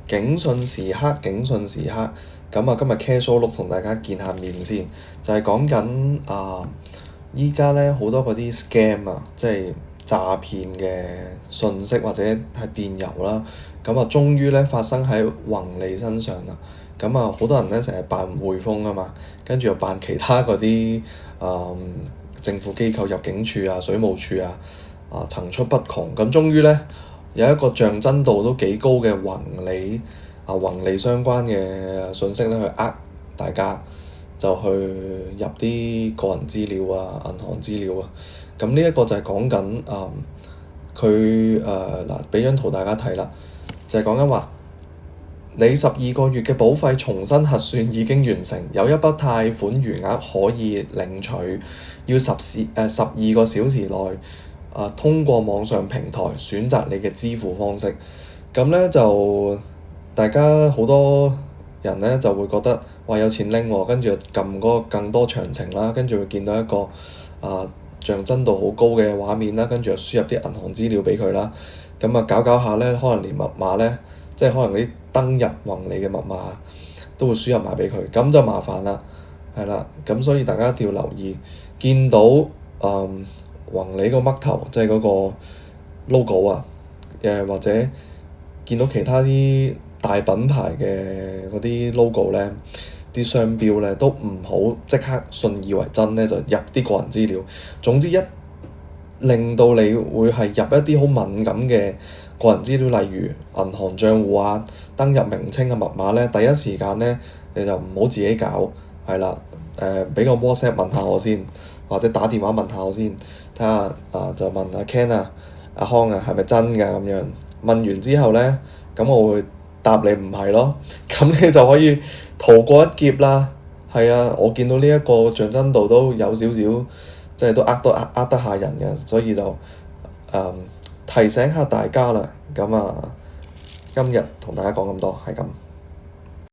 警訊時刻，警訊時刻。咁啊，今日 casual look 同大家見下面先，就係講緊依家咧好多嗰啲 scam 啊，即係詐騙嘅信息或者係電郵啦。咁啊，終於咧發生喺宏利身上啦。咁啊，好多人咧成日扮匯豐啊嘛，跟住又扮其他嗰啲政府機構、入境處啊、水務處啊，層出不窮。咁終於咧有一個象真度都幾高嘅宏利相關嘅信息咧，去大家就去入啲個人資料啊、銀行資料啊。咁呢一個就係講緊佢俾張圖大家睇啦，就係講緊話你12個月嘅保費重新核算已經完成，有一筆貸款餘額可以領取，要12個小時內通過網上平台選擇你嘅支付方式。咁咧就大家好多人咧就會覺得話有錢拎喎，跟住撳嗰個更多詳情啦，跟住會見到一個像真度好高嘅畫面啦，跟住又輸入啲銀行資料俾佢啦。咁啊搞下咧，可能連密碼咧，即係可能嗰啲登入宏利嘅密碼都會輸入埋俾佢，咁就麻煩啦，係啦。咁所以大家一定要留意，見到宏利個嘜頭，即係嗰個 logo 啊，或者見到其他啲大品牌嘅嗰啲 logo 咧，啲商標咧都唔好即刻信以為真咧，就入啲個人資料。總之令到你會係入一啲好敏感嘅個人資料，例如銀行帳戶啊、登入名稱嘅密碼咧，第一時間咧你就唔好自己搞，係啦。俾個 WhatsApp 問下我先，或者打電話問下我先，睇下就問阿 Ken 啊、阿康啊係咪真㗎咁樣。問完之後咧，咁我會答你唔係咯，咁你就可以逃過一劫啦。係啊，我見到呢一個像真度都有少少，即係都呃得下人嘅，所以就提醒下大家啦。咁今日同大家講咁多，係咁。